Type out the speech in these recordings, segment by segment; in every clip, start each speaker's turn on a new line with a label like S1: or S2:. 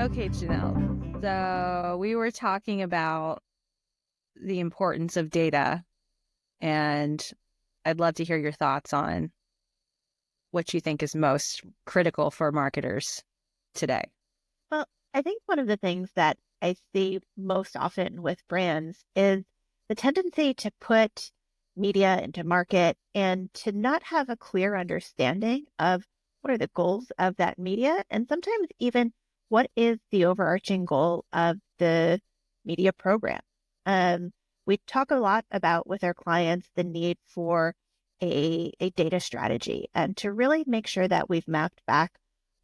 S1: Okay, Janelle. So we were talking about the importance of data, and I'd love to hear your thoughts on what you think is most critical for marketers today.
S2: Well, I think one of the things that I see most often with brands is the tendency to put media into market and to not have a clear understanding of what are the goals of that media, and sometimes even what is the overarching goal of the media program. Um, we talk a lot about with our clients the need for a data strategy and to really make sure that we've mapped back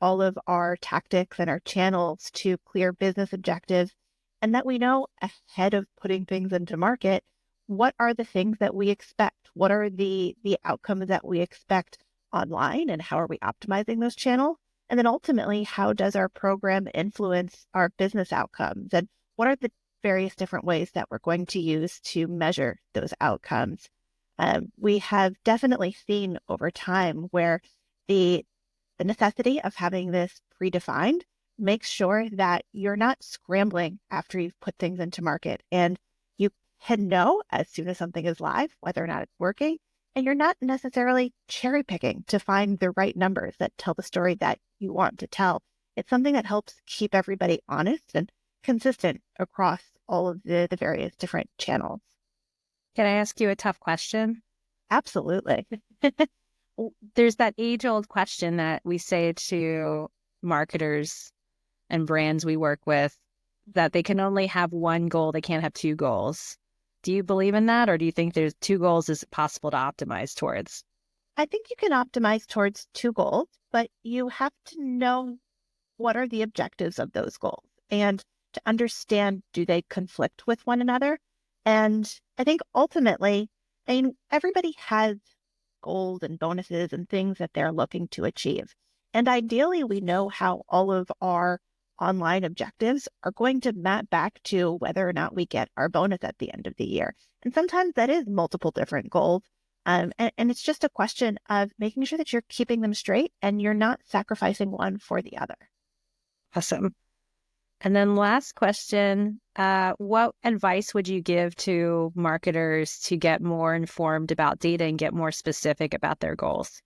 S2: all of our tactics and our channels to clear business objectives, and that we know ahead of putting things into market, what are the things that we expect? What are the outcomes that we expect online, and how are we optimizing those channels? And then ultimately, how does our program influence our business outcomes? And what are the various different ways that we're going to use to measure those outcomes? We have definitely seen over time where the the necessity of having this predefined makes sure that you're not scrambling after you've put things into market, and you can know as soon as something is live whether or not it's working, and you're not necessarily cherry picking to find the right numbers that tell the story that you want to tell. It's something that helps keep everybody honest and consistent across all of the various different channels.
S1: Can I ask you a tough question?
S2: Absolutely.
S1: There's that age-old question that we say to marketers and brands we work with that they can only have one goal, they can't have two goals. Do you believe in that, or do you think there's two goals is possible to optimize towards?
S2: I think you can optimize towards two goals, but you have to know what are the objectives of those goals and to understand, do they conflict with one another? And I think ultimately, I mean, everybody has goals and bonuses and things that they're looking to achieve. And ideally, we know how all of our online objectives are going to map back to whether or not we get our bonus at the end of the year. And sometimes that is multiple different goals. And it's just a question of making sure that you're keeping them straight and you're not sacrificing one for the other.
S1: Awesome. And then last question, what advice would you give to marketers to get more informed about data and get more specific about their goals?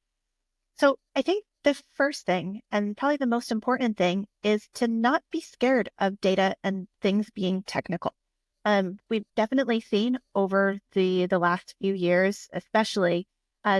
S2: So I think the first thing, and probably the most important thing, is to not be scared of data and things being technical. We've definitely seen over the last few years, especially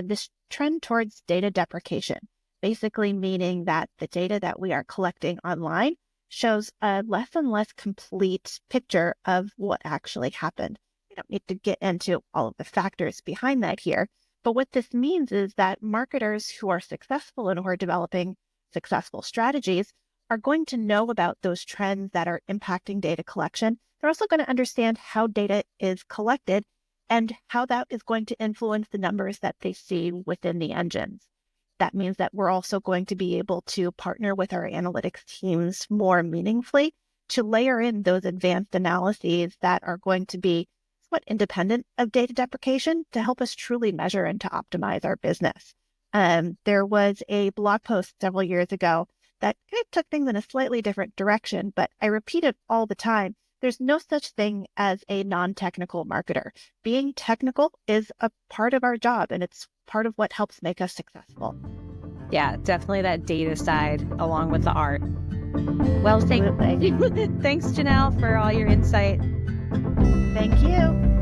S2: this trend towards data deprecation, basically meaning that the data that we are collecting online shows a less and less complete picture of what actually happened. We don't need to get into all of the factors behind that here, but what this means is that marketers who are successful and who are developing successful strategies are going to know about those trends that are impacting data collection. They're also going to understand how data is collected and how that is going to influence the numbers that they see within the engines. That means that we're also going to be able to partner with our analytics teams more meaningfully to layer in those advanced analyses that are going to be somewhat independent of data deprecation to help us truly measure and to optimize our business. There was a blog post several years ago that kind of took things in a slightly different direction, but I repeat it all the time. There's no such thing as a non-technical marketer. Being technical is a part of our job, and it's part of what helps make us successful.
S1: Yeah, definitely that data side along with the art. Well,
S2: Absolutely.
S1: thanks, Janelle, for all your insight.
S2: Thank you.